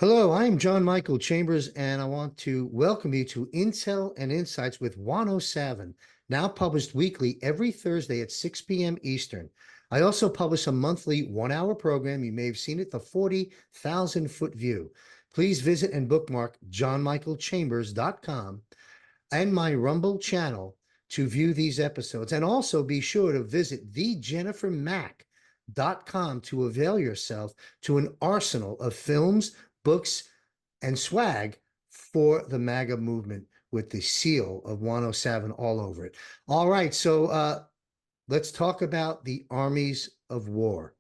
Hello, I'm John Michael Chambers, and I want to welcome you to Intel and Insights with Juan O'Savin, now published weekly every Thursday at 6 p.m. Eastern. I also publish a monthly 1 hour program. You may have seen it, The 40,000 Foot View. Please visit and bookmark johnmichaelchambers.com and my Rumble channel to view these episodes. And also be sure to visit thejennifermack.com to avail yourself to an arsenal of films, books, and swag for the MAGA movement with the seal of 107 all over it. All right, so let's talk about the armies of war.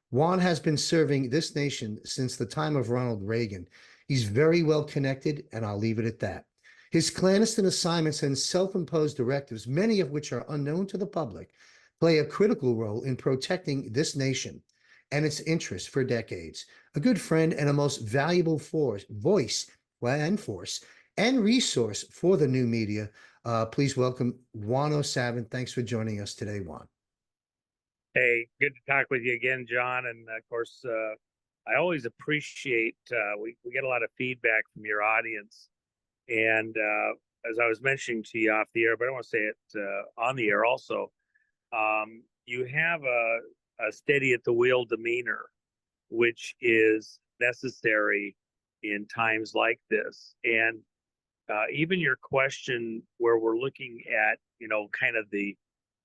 Juan has been serving this nation since the time of Ronald Reagan. He's very well connected, and I'll leave it at that. His clandestine assignments and self-imposed directives, many of which are unknown to the public, play a critical role in protecting this nation and its interests for decades. A good friend and a most valuable voice and resource for the new media. Please welcome Juan O'Savin. Thanks for joining us today, Juan. Hey, good to talk with you again, John. And of course, I always appreciate we get a lot of feedback from your audience. And as I was mentioning to you off the air, but I want to say it on the air also, you have a steady at the wheel demeanor, which is necessary in times like this. And even your question, where we're looking at, kind of the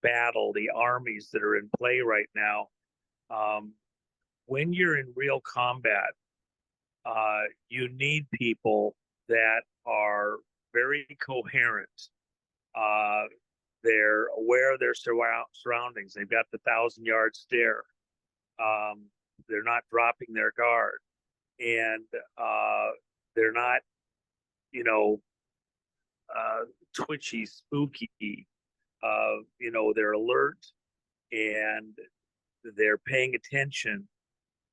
battle, the armies that are in play right now. When you're in real combat, you need people that are very coherent. They're aware of their surroundings. They've got the 1,000-yard stare. They're not dropping their guard, and they're not, twitchy, spooky. They're alert and they're paying attention,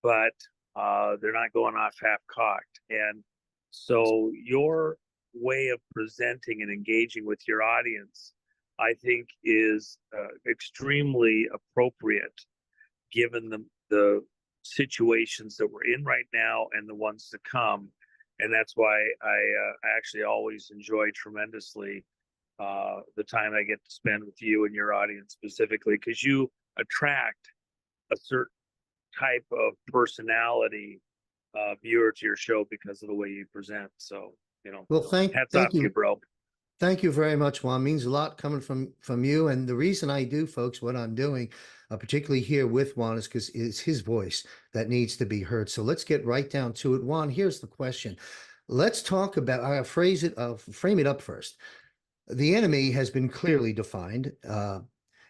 but they're not going off half-cocked. And so your way of presenting and engaging with your audience, I think, is extremely appropriate given the situations that we're in right now and the ones to come. And that's why I actually always enjoy tremendously the time I get to spend with you and your audience specifically, because you attract a certain type of personality viewer to your show because of the way you present. So, Well, hats thank off to you. you, bro. Thank you very much, Juan. It means a lot coming from you. And the reason I do, folks, what I'm doing, particularly here with Juan, is because it's his voice that needs to be heard. So let's get right down to it. Juan, here's the question. Let's talk about, I'll frame it up first. The enemy has been clearly defined and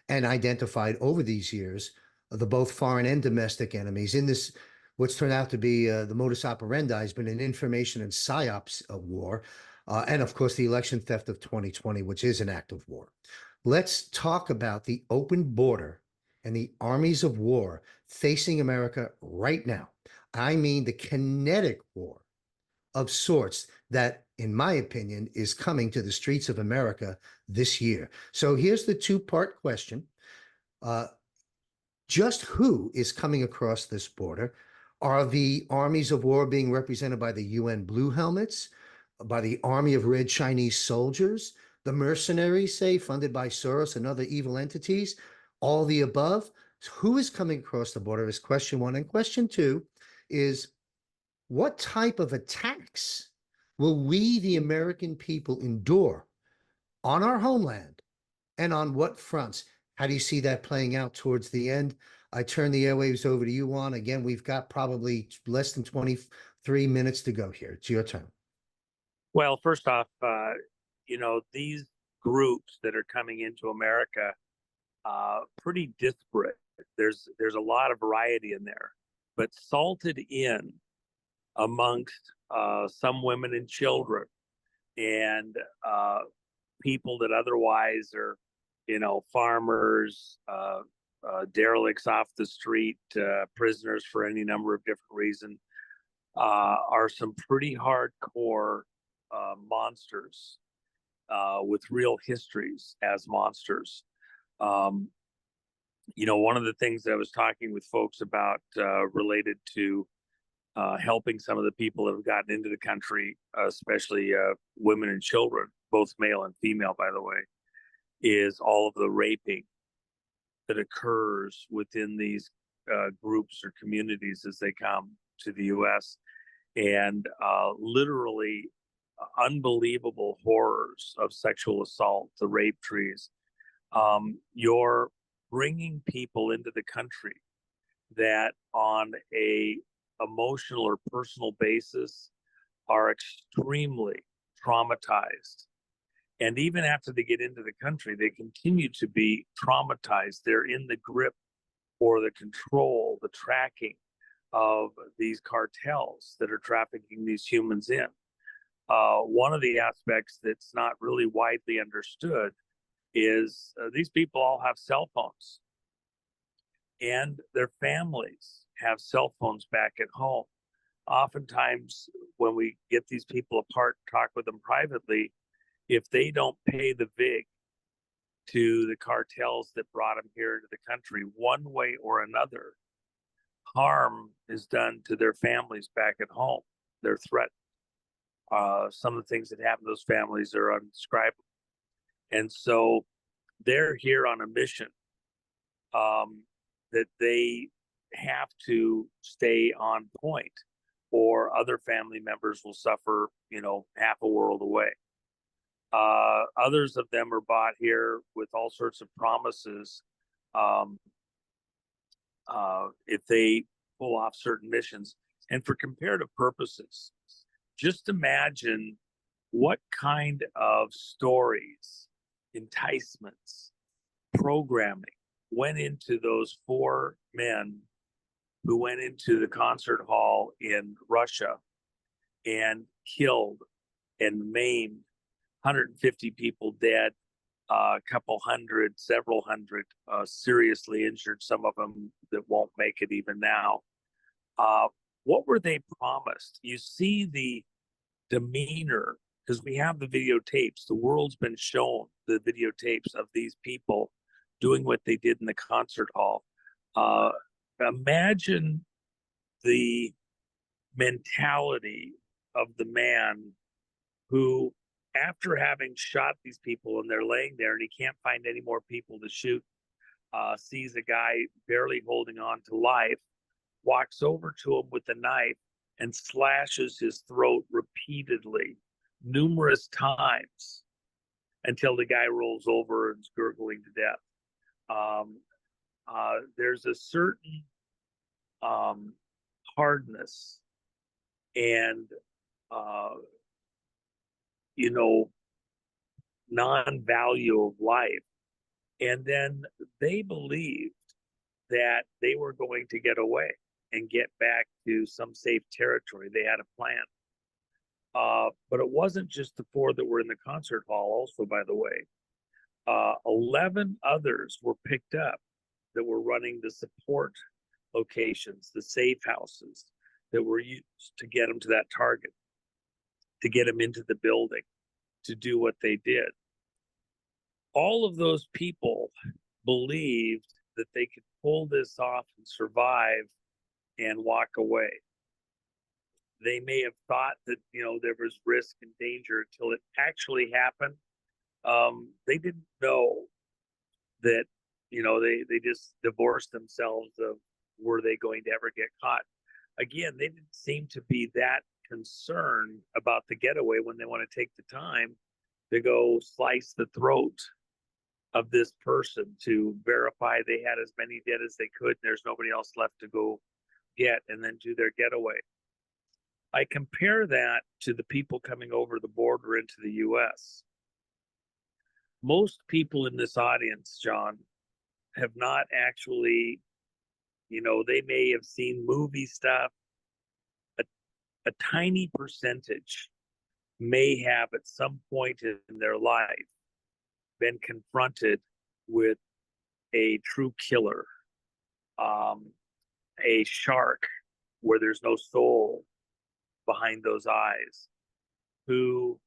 identified over these years, the both foreign and domestic enemies. In this, what's turned out to be the modus operandi has been an information and psyops war. And of course, the election theft of 2020, which is an act of war. Let's talk about the open border and the armies of war facing America right now. I mean, the kinetic war of sorts that, in my opinion, is coming to the streets of America this year. So here's the two-part question. Just who is coming across this border? Are the armies of war being represented by the UN Blue Helmets, by the army of red Chinese soldiers, the mercenaries, say, funded by Soros and other evil entities, all the above? Who is coming across the border is question one. And question two is, what type of attacks will we, the American people, endure on our homeland, and on what fronts? How do you see that playing out towards the end? I turn the airwaves over to you, Juan. Again, we've got probably less than 23 minutes to go here. It's your turn. Well, first off, these groups that are coming into America, pretty disparate. There's a lot of variety in there, but salted in amongst some women and children and people that otherwise are, farmers, derelicts off the street, prisoners for any number of different reasons, are some pretty hardcore monsters with real histories as monsters. One of the things that I was talking with folks about related to helping some of the people that have gotten into the country, especially women and children, both male and female, by the way, is all of the raping that occurs within these groups or communities as they come to the U.S. and literally unbelievable horrors of sexual assault, the rape trees. You're bringing people into the country that on a emotional or personal basis are extremely traumatized. And even after they get into the country, they continue to be traumatized. They're in the grip or the control, the tracking of these cartels that are trafficking these humans in. One of the aspects that's not really widely understood is these people all have cell phones, and their families have cell phones back at home. Oftentimes, when we get these people apart, talk with them privately, if they don't pay the VIG to the cartels that brought them here into the country, one way or another, harm is done to their families back at home. They're threatened. Some of the things that happen to those families are undescribable. And so they're here on a mission that they have to stay on point, or other family members will suffer, half a world away. Others of them are bought here with all sorts of promises if they pull off certain missions. And for comparative purposes, just imagine what kind of stories, enticements, programming went into those 4 men who went into the concert hall in Russia and killed and maimed 150 people dead, a couple hundred, several hundred seriously injured, some of them that won't make it even now. What were they promised? You see the demeanor, because we have the videotapes. The world's been shown the videotapes of these people doing what they did in the concert hall. Imagine the mentality of the man who, after having shot these people and they're laying there and he can't find any more people to shoot, sees a guy barely holding on to life, walks over to him with a knife and slashes his throat repeatedly, numerous times, until the guy rolls over and is gurgling to death. There's a certain hardness and non-value of life. And then they believed that they were going to get away and get back to some safe territory. They had a plan. But it wasn't just the 4 that were in the concert hall also, by the way. 11 others were picked up that were running the support locations, the safe houses that were used to get them to that target, to get them into the building, to do what they did. All of those people believed that they could pull this off and survive and walk away. They may have thought that, there was risk and danger until it actually happened. They didn't know that, they just divorced themselves of, were they going to ever get caught? Again, they didn't seem to be that concerned about the getaway when they want to take the time to go slice the throat of this person to verify they had as many dead as they could and there's nobody else left to go get, and then do their getaway. I compare that to the people coming over the border into the US. Most people in this audience, John, have not actually, they may have seen movie stuff. A tiny percentage may have at some point in their life been confronted with a true killer, a shark where there's no soul behind those eyes, who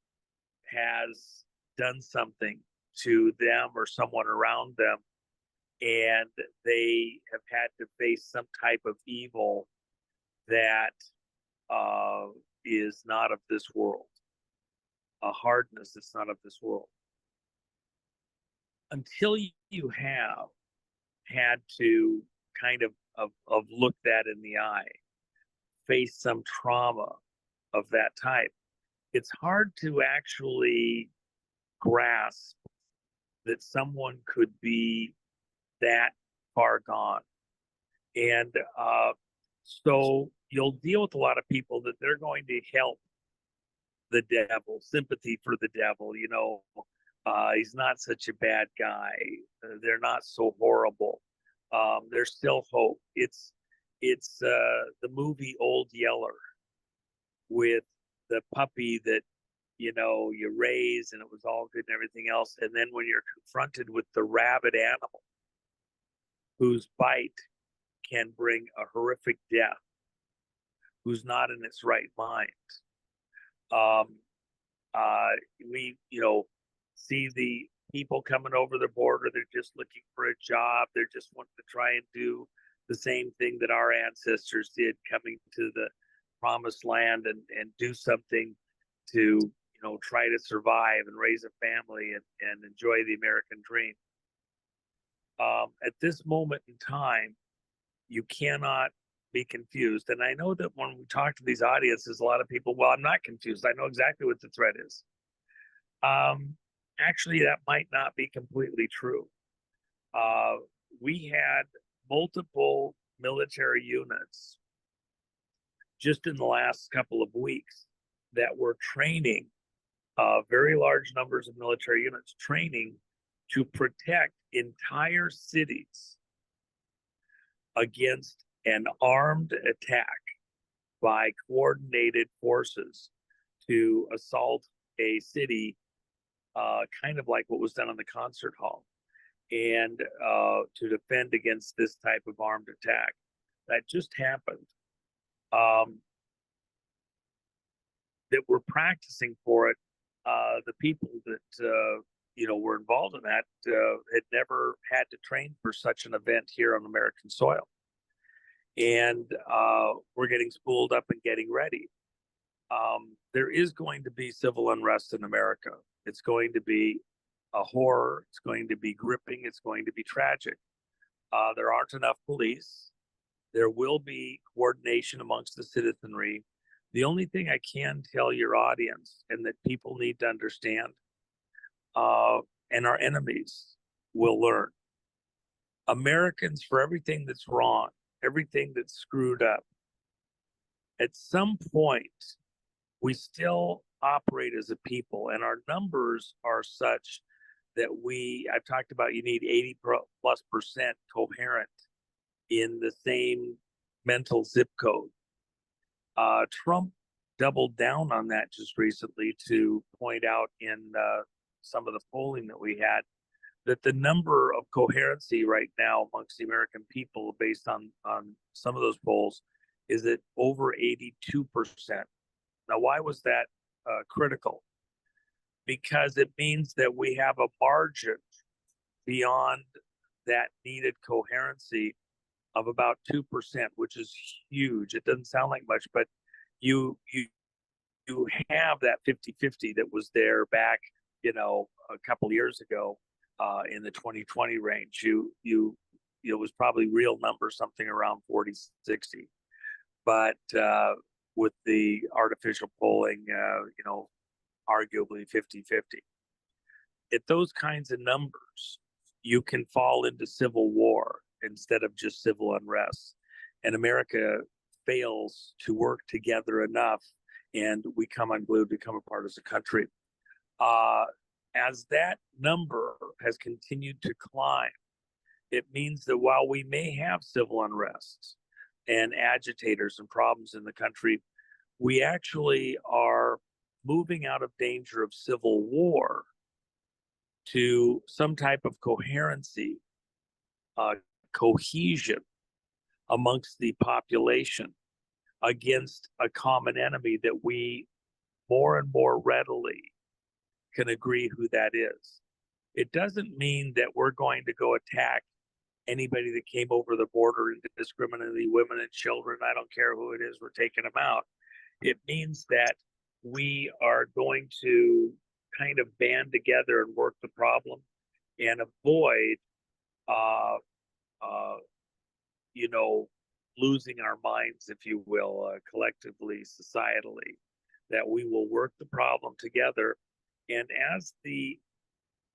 has done something to them or someone around them, and they have had to face some type of evil that uh, is not of this world, a hardness that's not of this world. Until you have had to kind of look that in the eye, face some trauma of that type, it's hard to actually grasp that someone could be that far gone. And so you'll deal with a lot of people that they're going to help the devil, sympathy for the devil, he's not such a bad guy. They're not so horrible. There's still hope. It's the movie Old Yeller with the puppy that you raise and it was all good and everything else, and then when you're confronted with the rabid animal whose bite can bring a horrific death, who's not in its right mind. Um, we see the people coming over the border. They're just looking for a job. They're just wanting to try and do the same thing that our ancestors did, coming to the promised land and do something to try to survive and raise a family and enjoy the American dream. At this moment in time, you cannot be confused. And I know that when we talk to these audiences, a lot of people, well, I'm not confused. I know exactly what the threat is. Actually, that might not be completely true. We had multiple military units just in the last couple of weeks that were training, very large numbers of military units training to protect entire cities against an armed attack by coordinated forces to assault a city, kind of like what was done on the concert hall, and to defend against this type of armed attack. That just happened. That were practicing for it, the people that were involved in that had never had to train for such an event here on American soil, and we're getting spooled up and getting ready. There is going to be civil unrest in America. It's going to be a horror. It's going to be gripping. It's going to be tragic. There aren't enough police. There will be coordination amongst the citizenry. The only thing I can tell your audience, and that people need to understand, and our enemies will learn, Americans, for everything that's wrong, everything that's screwed up, at some point, we still operate as a people, and our numbers are such that I've talked about, you need 80+% coherent in the same mental zip code. Trump doubled down on that just recently to point out in some of the polling that we had that the number of coherency right now amongst the American people, based on some of those polls, is at over 82%. Now, why was that critical? Because it means that we have a margin beyond that needed coherency of about 2%, which is huge. It doesn't sound like much, but you have that 50-50 that was there back, a couple of years ago, in the 2020 range. It was probably real number, something around 40-60. But with the artificial polling, arguably 50-50. At those kinds of numbers, you can fall into civil war instead of just civil unrest. And America fails to work together enough, and we come unglued, become apart as a country. As that number has continued to climb, it means that while we may have civil unrest and agitators and problems in the country, we actually are moving out of danger of civil war to some type of coherency, cohesion amongst the population against a common enemy that we more and more readily can agree who that is. It doesn't mean that we're going to go attack anybody that came over the border indiscriminately, women and children. I don't care who it is, we're taking them out. It means that we are going to kind of band together and work the problem and avoid, uh, uh, you know, losing our minds, if you will, collectively, societally, that we will work the problem together. And as the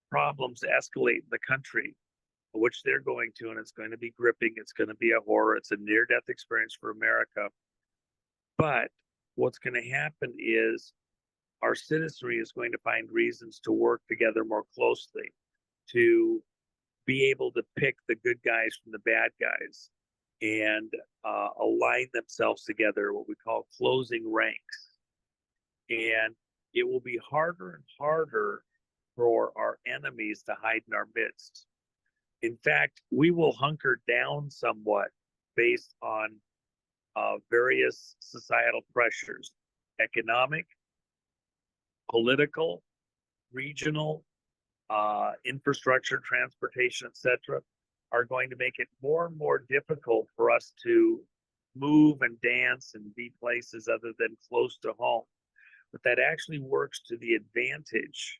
problems escalate in the country, which they're going to, and it's going to be gripping, it's going to be a horror, it's a near death experience for America. But what's going to happen is our citizenry is going to find reasons to work together more closely, to be able to pick the good guys from the bad guys and align themselves together, what we call closing ranks. And it will be harder and harder for our enemies to hide in our midst. In fact, we will hunker down somewhat based on various societal pressures, economic, political, regional, infrastructure, transportation, etc., are going to make it more and more difficult for us to move and dance and be places other than close to home. But that actually works to the advantage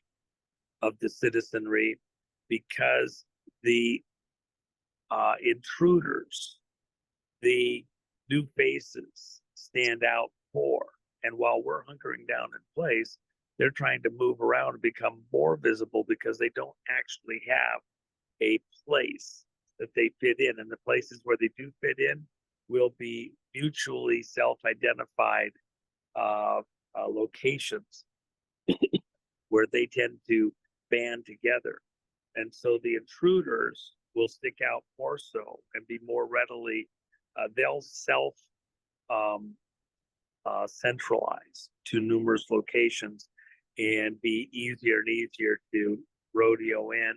of the citizenry, because the intruders, the new faces stand out more. And while we're hunkering down in place, they're trying to move around and become more visible because they don't actually have a place that they fit in. And the places where they do fit in will be mutually self-identified locations where they tend to band together. And so the intruders will stick out more so and be more readily, they'll self centralize to numerous locations and be easier and easier to rodeo in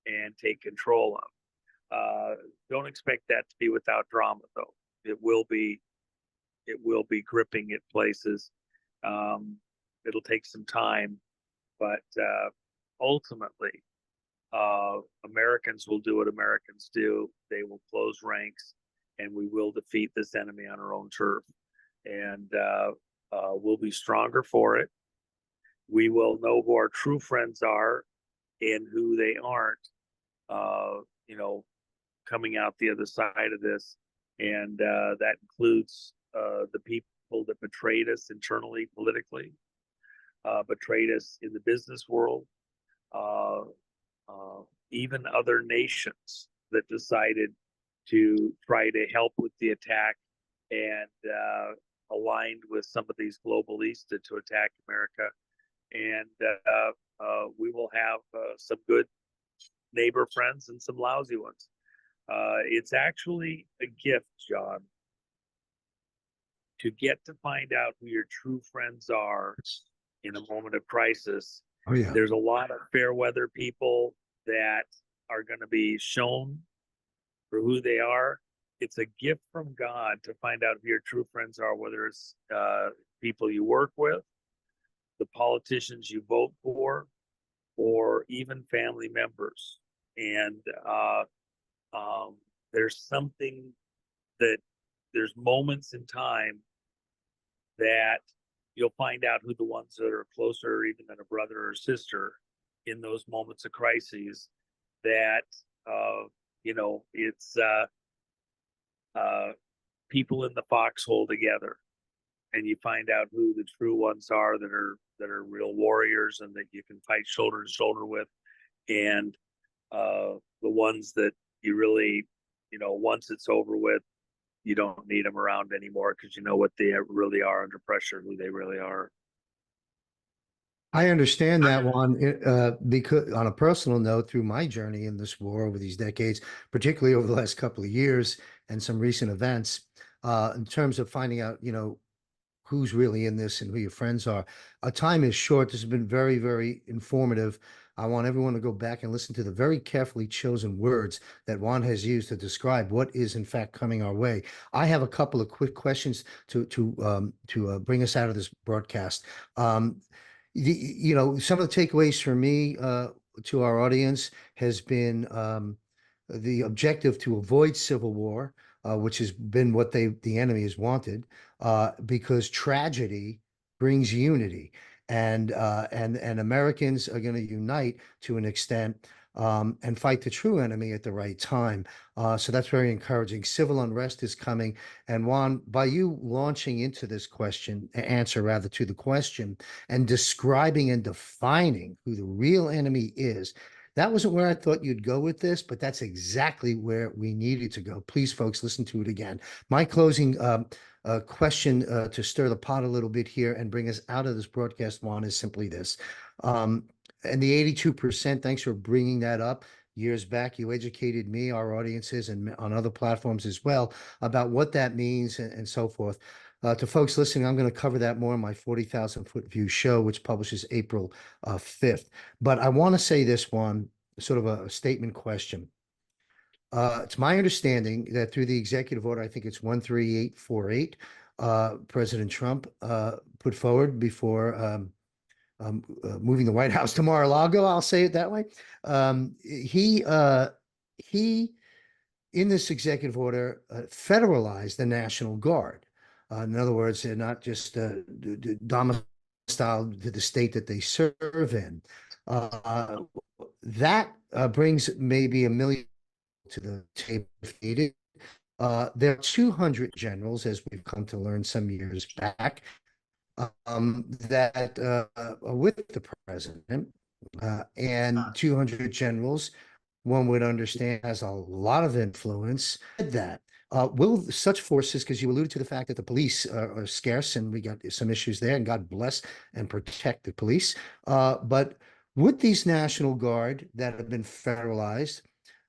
and take control of. Don't expect that to be without drama, though. It will be gripping at places. It'll take some time, but ultimately, Americans will do what Americans do. They will close ranks, and we will defeat this enemy on our own turf. And we'll be stronger for it. We will know who our true friends are and who they aren't, coming out the other side of this. And that includes the people that betrayed us internally, politically, betrayed us in the business world, even other nations that decided to try to help with the attack and aligned with some of these globalists to attack America. And we will have some good neighbor friends and some lousy ones. It's actually a gift, John, to get to find out who your true friends are in a moment of crisis. Oh, yeah. There's a lot of fair weather people that are going to be shown for who they are. It's a gift from God to find out who your true friends are, whether it's people you work with, the politicians you vote for, or even family members. And there's something that there's moments in time that you'll find out who the ones that are closer, even than a brother or sister, in those moments of crises. That it's people in the foxhole together, and you find out who the true ones are that are real warriors and that you can fight shoulder to shoulder with, and the ones that you really, once it's over with, you don't need them around anymore because you know what they really are under pressure, who they really are. I understand that one because on a personal note, through my journey in this war over these decades, particularly over the last couple of years and some recent events, in terms of finding out, who's really in this and who your friends are. Time is short. This has been very, very informative. I want everyone to go back and listen to the very carefully chosen words that Juan has used to describe what is in fact coming our way. I have a couple of quick questions to bring us out of this broadcast. Some of the takeaways for me to our audience has been the objective to avoid civil war, which has been what the enemy has wanted, because tragedy brings unity, and Americans are going to unite to an extent, and fight the true enemy at the right time. So that's very encouraging. Civil unrest is coming, and Juan, by you launching into this question, answer rather to the question, and describing and defining who the real enemy is. That wasn't where I thought you'd go with this, but that's exactly where we needed to go. Please, folks, listen to it again. My closing question to stir the pot a little bit here and bring us out of this broadcast, Juan, is simply this. And the 82%, thanks for bringing that up. Years back, you educated me, our audiences, and on other platforms as well about what that means and so forth. To folks listening, I'm going to cover that more in my 40,000 foot view show, which publishes April 5th. But I want to say this one, sort of a statement question. It's my understanding that through the executive order, I think it's 13848, President Trump put forward before moving the White House to Mar-a-Lago, I'll say it that way. He, in this executive order, federalized the National Guard. In other words, they're not just domiciled to the state that they serve in. That brings maybe 1 million to the table if needed. There are 200 generals, as we've come to learn some years back, that are with the president, and 200 generals, one would understand, has a lot of influence. That will such forces, because you alluded to the fact that the police are scarce, and we got some issues there, and God bless and protect the police. But would these National Guard that have been federalized,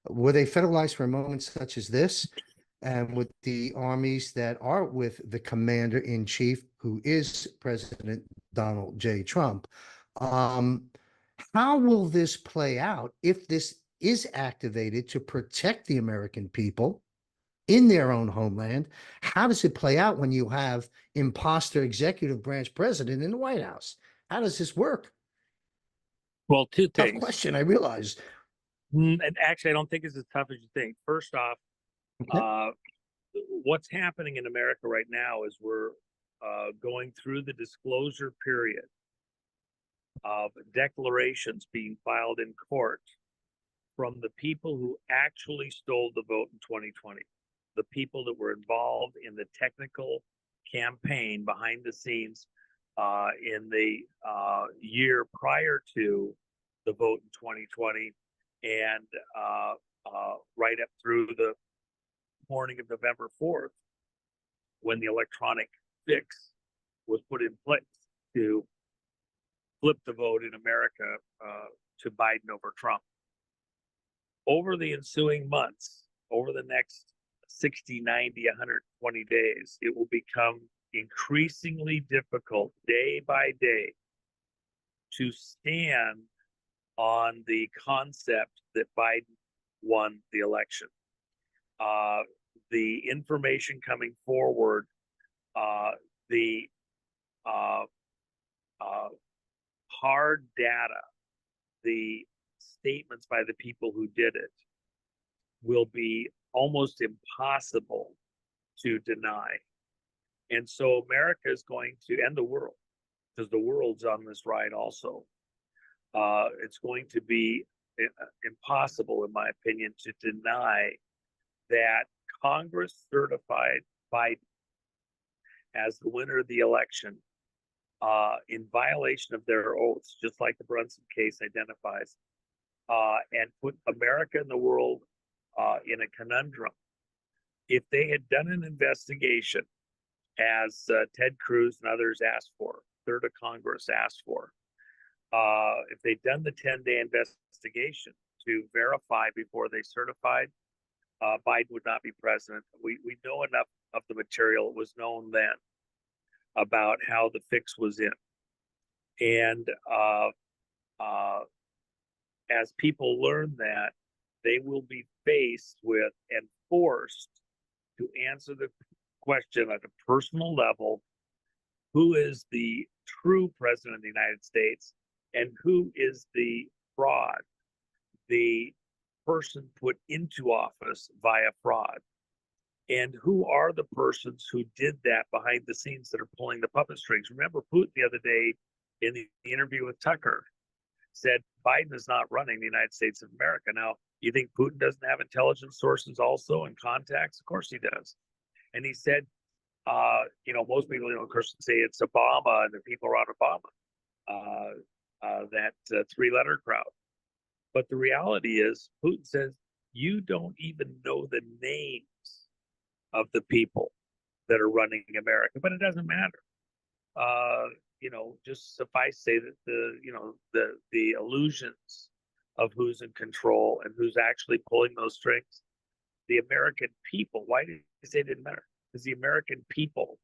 were they federalized for a moment such as this? And with the armies that are with the commander in chief, who is President Donald J. Trump, how will this play out if this is activated to protect the American people in their own homeland? How does it play out when you have imposter executive branch president in the White House? How does this work? Well, two Tough things. question, I realize. And actually, I don't think it's as tough as you think. First off, Okay. what's happening in America right now is we're going through the disclosure period of declarations being filed in court from the people who actually stole the vote in 2020, the people that were involved in the technical campaign behind the scenes in the year prior to the vote in 2020, and right up through the morning of November 4th, when the electronic fix was put in place to flip the vote in America to Biden over Trump. Over the ensuing months, over the next 60, 90, 120 days, it will become increasingly difficult day by day to stand on the concept that Biden won the election. The information coming forward, the hard data, the statements by the people who did it will be almost impossible to deny. And so America is going to, and the world, because the world's on this ride also, it's going to be impossible, in my opinion, to deny that Congress certified Biden as the winner of the election in violation of their oaths, just like the Brunson case identifies, and put America and the world in a conundrum. If they had done an investigation, as Ted Cruz and others asked for, third of Congress asked for, if they'd done the 10-day investigation to verify before they certified, Biden would not be president. We know enough of the material. It was known then about how the fix was in. And as people learn that, they will be faced with and forced to answer the question at a personal level: who is the true president of the United States and who is the fraud, the person put into office via fraud? And who are the persons who did that behind the scenes that are pulling the puppet strings? Remember, Putin the other day in the interview with Tucker said Biden is not running the United States of America. Now, you think Putin doesn't have intelligence sources also and contacts? Of course he does. And he said, most people, of course, say it's Obama and the people around Obama, that three-letter crowd. But the reality is, Putin says, you don't even know the names of the people that are running America, but it doesn't matter. Just suffice say that the illusions of who's in control and who's actually pulling those strings, the American people. Why did you say it didn't matter? Because the American people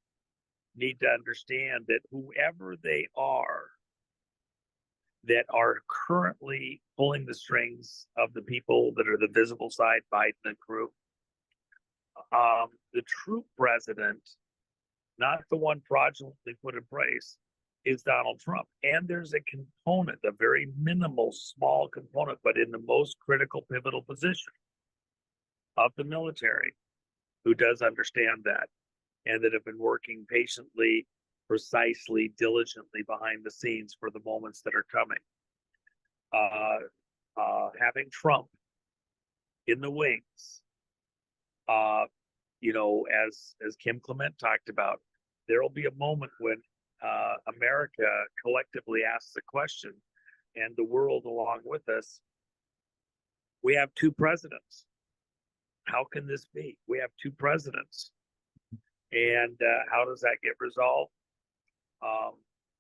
need to understand that whoever they are that are currently pulling the strings of the people that are the visible side, Biden and crew, the true president, not the one fraudulently put in place, is Donald Trump. And there's a component, a very minimal, small component, but in the most critical, pivotal position of the military, who does understand that and that have been working patiently, precisely, diligently behind the scenes for the moments that are coming. Having Trump in the wings, as Kim Clement talked about, there will be a moment when America collectively asks the question, and the world along with us. We have two presidents. How can this be? We have two presidents. And how does that get resolved?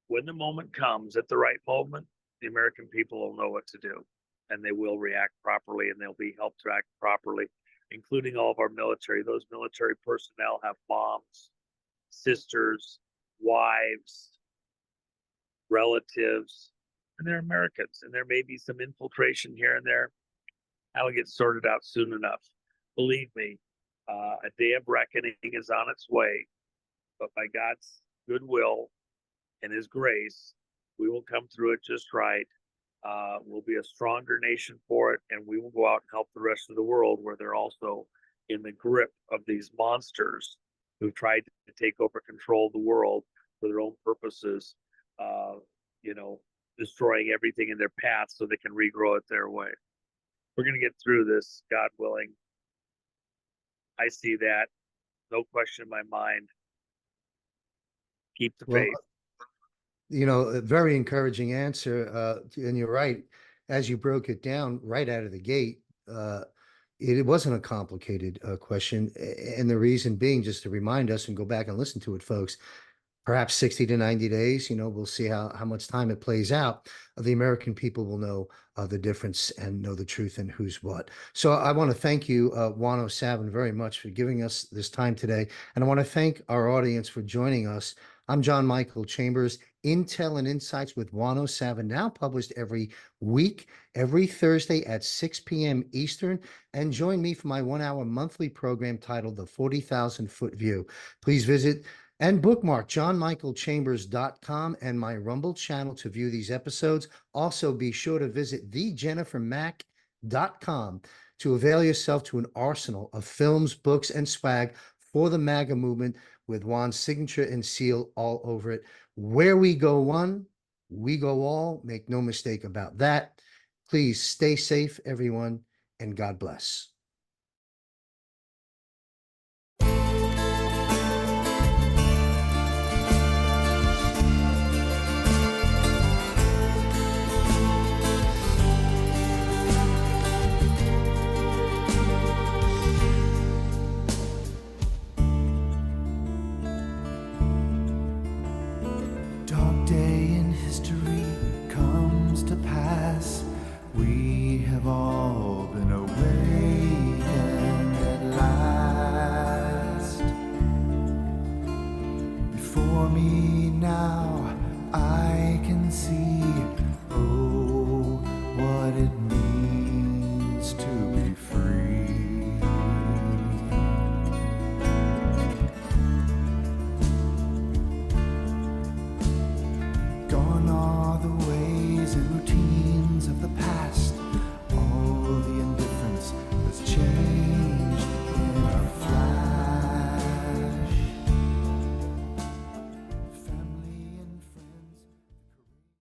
When the moment comes, at the right moment, the American people will know what to do, and they will react properly, and they'll be helped to act properly, including all of our military. Those military personnel have moms, sisters, wives, relatives, and they're Americans. And there may be some infiltration here and there. That'll get sorted out soon enough. Believe me, a day of reckoning is on its way, but by God's goodwill and his grace, we will come through it just right. We'll be a stronger nation for it, and we will go out and help the rest of the world where they're also in the grip of these monsters who've tried to take over control of the world for their own purposes, destroying everything in their path so they can regrow it their way. We're going to get through this, God willing. I see that. No question in my mind. Keep the faith. A very encouraging answer. And you're right. As you broke it down right out of the gate, it wasn't a complicated question. And the reason being, just to remind us and go back and listen to it, folks, perhaps 60 to 90 days, we'll see how much time it plays out. The American people will know the difference and know the truth and who's what. So I want to thank you, Juan O'Savin, very much for giving us this time today. And I want to thank our audience for joining us. I'm John Michael Chambers, Intel and Insights with Juan O'Savin, now published every week, every Thursday at 6 p.m. Eastern. And join me for my 1-hour monthly program titled The 40,000 Foot View. Please visit and bookmark johnmichaelchambers.com and my Rumble channel to view these episodes. Also, be sure to visit thejennifermack.com to avail yourself to an arsenal of films, books, and swag for the MAGA movement with Juan's signature and seal all over it. Where we go one, we go all. Make no mistake about that. Please stay safe, everyone, and God bless.